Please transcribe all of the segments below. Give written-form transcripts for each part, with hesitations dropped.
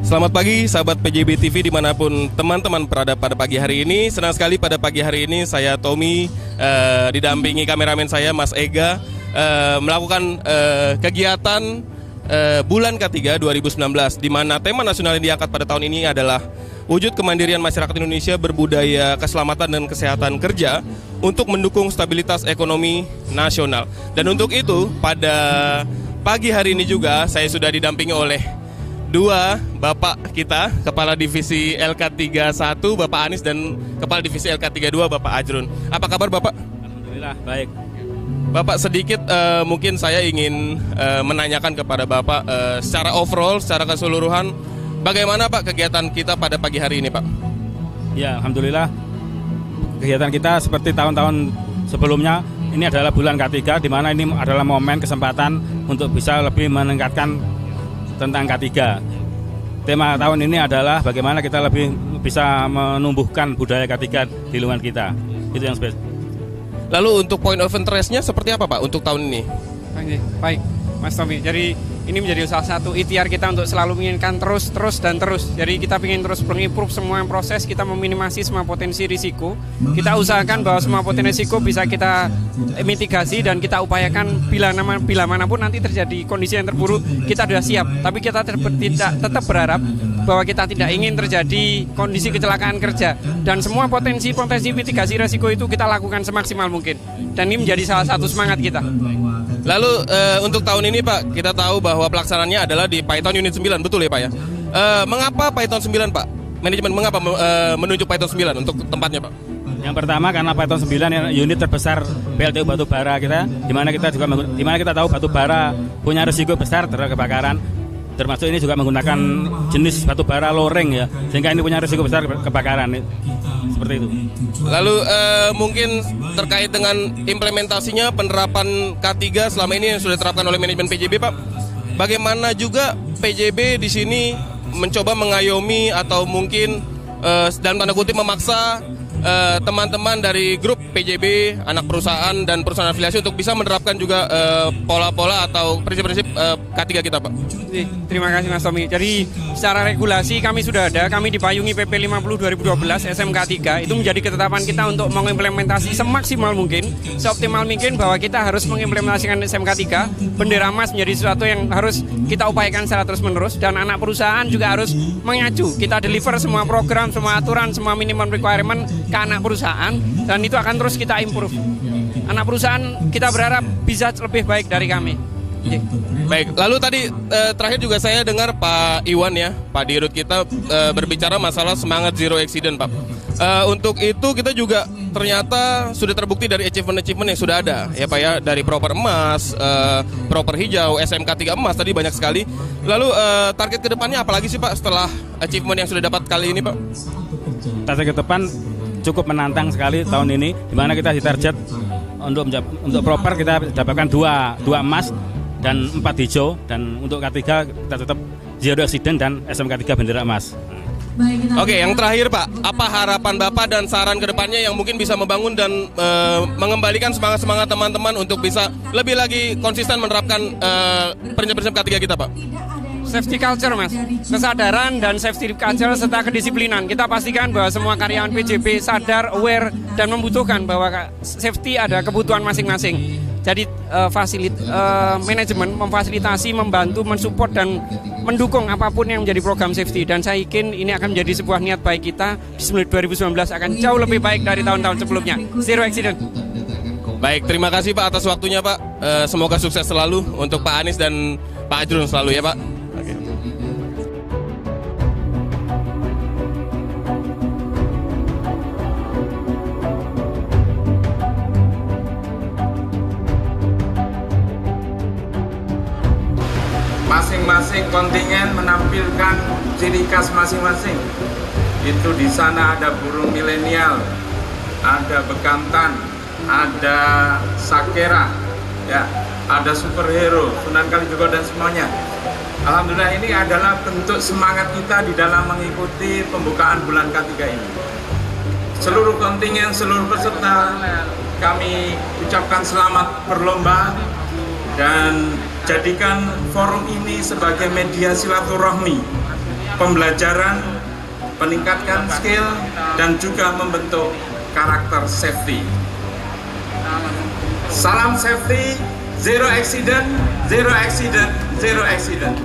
Selamat pagi sahabat PJB TV dimanapun teman-teman berada pada pagi hari ini. Senang sekali pada pagi hari ini saya Tommy didampingi kameramen saya Mas Ega melakukan kegiatan bulan ketiga 2019 di mana tema nasional yang diangkat pada tahun ini adalah wujud kemandirian masyarakat Indonesia berbudaya keselamatan dan kesehatan kerja untuk mendukung stabilitas ekonomi nasional. Dan untuk itu pada pagi hari ini juga saya sudah didampingi oleh dua bapak kita, Kepala Divisi LK31 Bapak Anis dan Kepala Divisi LK32 Bapak Ajrun. Apa kabar Bapak? Alhamdulillah baik. Bapak sedikit mungkin saya ingin menanyakan kepada Bapak secara overall, secara keseluruhan, bagaimana Pak kegiatan kita pada pagi hari ini Pak? Ya Alhamdulillah kegiatan kita seperti tahun-tahun sebelumnya. Ini adalah bulan ketiga di mana ini adalah momen kesempatan untuk bisa lebih meningkatkan tentang K3. Tema tahun ini adalah bagaimana kita lebih bisa menumbuhkan budaya K3 di lingkungan kita. Itu yang spesial. Lalu untuk point of interest-nya seperti apa Pak untuk tahun ini? Baik, Mas Tommy. Jadi ini menjadi salah satu ikhtiar kita untuk selalu menginginkan terus. Jadi kita ingin terus mengimprove semua proses, kita meminimasi semua potensi risiko. Kita usahakan bahwa semua potensi risiko bisa kita mitigasi dan kita upayakan bila manapun nanti terjadi kondisi yang terburuk, kita sudah siap. Tapi kita tetap berharap bahwa kita tidak ingin terjadi kondisi kecelakaan kerja. Dan semua potensi mitigasi risiko itu kita lakukan semaksimal mungkin. Dan ini menjadi salah satu semangat kita. Lalu untuk tahun ini Pak, kita tahu bahwa pelaksanaannya adalah di Python Unit 9, betul ya Pak ya? Mengapa Python 9 Pak? Manajemen mengapa menunjuk Python 9 untuk tempatnya Pak? Yang pertama karena Python 9 unit terbesar PLTU batubara kita, di mana kita tahu batubara punya risiko besar terhadap kebakaran. Termasuk ini juga menggunakan jenis batubara loreng ya, sehingga ini punya risiko besar kebakaran. Seperti itu. Lalu mungkin terkait dengan implementasinya penerapan K3 selama ini yang sudah diterapkan oleh manajemen PJB Pak, bagaimana juga PJB di sini mencoba mengayomi atau mungkin dalam tanda kutip memaksa teman-teman dari grup PJB, anak perusahaan dan perusahaan afiliasi untuk bisa menerapkan juga pola-pola atau prinsip-prinsip K3 kita Pak. Terima kasih Mas Tommy. Jadi secara regulasi kami sudah ada, kami dipayungi PP 50 2012 SMK 3. Itu menjadi ketetapan kita untuk mengimplementasi semaksimal mungkin, seoptimal mungkin bahwa kita harus mengimplementasikan SMK 3. Bendera emas menjadi sesuatu yang harus kita upayakan secara terus-menerus, dan anak perusahaan juga harus mengacu. Kita deliver semua program, semua aturan, semua minimum requirement ke anak perusahaan, dan itu akan terus kita improve. Anak perusahaan kita berharap bisa lebih baik dari kami. Baik, lalu tadi terakhir juga saya dengar Pak Iwan ya, Pak Dirut kita berbicara masalah semangat zero accident Pak. Untuk itu kita juga ternyata sudah terbukti dari achievement yang sudah ada ya Pak ya, dari proper emas, proper hijau, SMK 3 emas tadi banyak sekali. Lalu target kedepannya apalagi sih Pak setelah achievement yang sudah dapat kali ini Pak? Target ke depan cukup menantang sekali tahun ini, di mana kita ditarget untuk proper kita dapatkan dua emas dan 4 hijau, dan untuk K3 kita tetap zero accident dan SMK 3 bendera emas. Oke, yang terakhir Pak, apa harapan Bapak dan saran kedepannya yang mungkin bisa membangun dan mengembalikan semangat teman-teman untuk bisa lebih lagi konsisten menerapkan prinsip-prinsip K3 kita Pak? Safety culture Mas, kesadaran dan safety culture serta kedisiplinan. Kita pastikan bahwa semua karyawan PJB sadar, aware, dan membutuhkan bahwa safety ada kebutuhan masing-masing. Jadi manajemen memfasilitasi, membantu, mensupport, dan mendukung apapun yang menjadi program safety. Dan saya yakin ini akan menjadi sebuah niat baik kita di 2019 akan jauh lebih baik dari tahun-tahun sebelumnya. Zero accident. Baik, terima kasih Pak atas waktunya Pak. Semoga sukses selalu untuk Pak Anis dan Pak Ajrun selalu ya Pak. Oke. Masing-masing kontingen menampilkan ciri khas masing-masing. Itu di sana ada burung milenial, ada bekantan, ada sakera, ya, ada superhero, Sunan Kalijogo dan semuanya. Alhamdulillah ini adalah bentuk semangat kita di dalam mengikuti pembukaan bulan K3 ini. Seluruh kontingen, seluruh peserta kami ucapkan selamat berlomba dan jadikan forum ini sebagai media silaturahmi pembelajaran, meningkatkan skill, dan juga membentuk karakter safety. Salam safety, zero accident, zero accident, zero accident.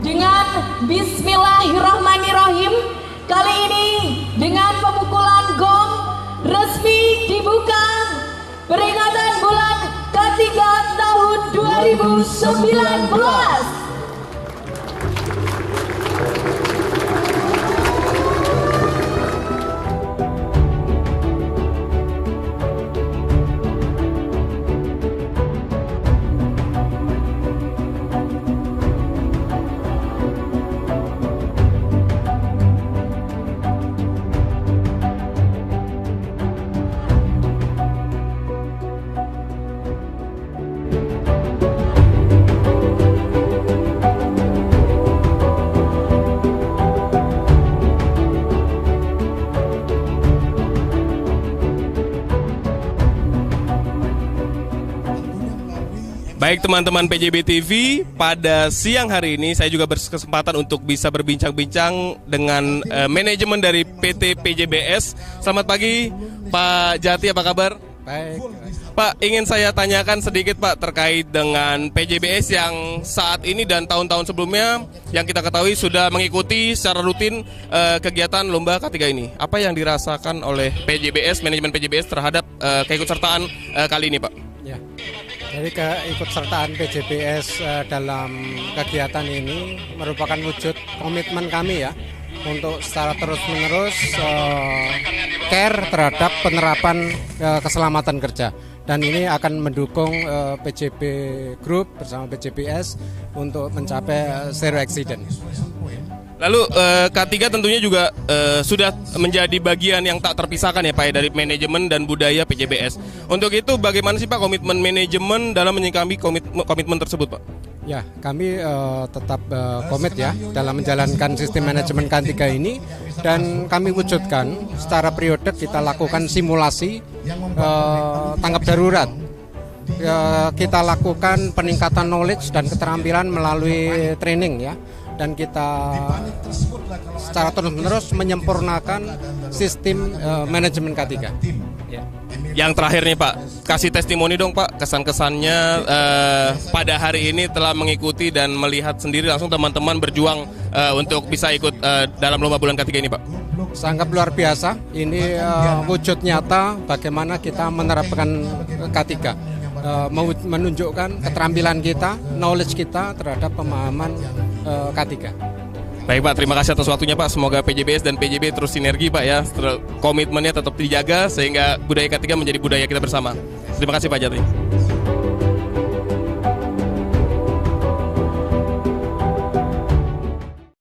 Dengan Bismillahirrahmanirrahim, kali ini dengan pemukulan gong resmi dibuka peringatan bulan ke-3 tahun 2019. Baik teman-teman PJB TV, pada siang hari ini saya juga berkesempatan untuk bisa berbincang-bincang dengan manajemen dari PT PJBS. Selamat pagi Pak Jati, apa kabar? Baik. Pak, ingin saya tanyakan sedikit Pak terkait dengan PJBS yang saat ini dan tahun-tahun sebelumnya yang kita ketahui sudah mengikuti secara rutin kegiatan Lomba K3 ini. Apa yang dirasakan oleh PJBS, manajemen PJBS terhadap keikutsertaan kali ini Pak? Ya. Jadi keikutsertaan PJBS dalam kegiatan ini merupakan wujud komitmen kami ya untuk secara terus-menerus care terhadap penerapan keselamatan kerja. Dan ini akan mendukung PJB Group bersama PJBS untuk mencapai zero accident. Lalu K3 tentunya juga sudah menjadi bagian yang tak terpisahkan ya Pak ya, dari manajemen dan budaya PJBS. Untuk itu bagaimana sih Pak komitmen manajemen dalam menyikapi komitmen tersebut Pak? Ya, kami tetap komit ya dalam menjalankan sistem manajemen K3 ini, dan kami wujudkan secara periodik. Kita lakukan simulasi tanggap darurat. Kita lakukan peningkatan knowledge dan keterampilan melalui training ya. Dan kita secara terus-menerus menyempurnakan sistem manajemen K3. Ya. Yang terakhir nih Pak, kasih testimoni dong Pak, kesan-kesannya pada hari ini telah mengikuti dan melihat sendiri langsung teman-teman berjuang untuk bisa ikut dalam lomba bulan K3 ini Pak. Sangat luar biasa, ini wujud nyata bagaimana kita menerapkan K3. Menunjukkan keterampilan kita, knowledge kita terhadap pemahaman K3. Baik Pak, terima kasih atas waktunya Pak. Semoga PJBS dan PJB terus sinergi Pak ya, komitmennya tetap dijaga sehingga budaya K3 menjadi budaya kita bersama. Terima kasih Pak Jati.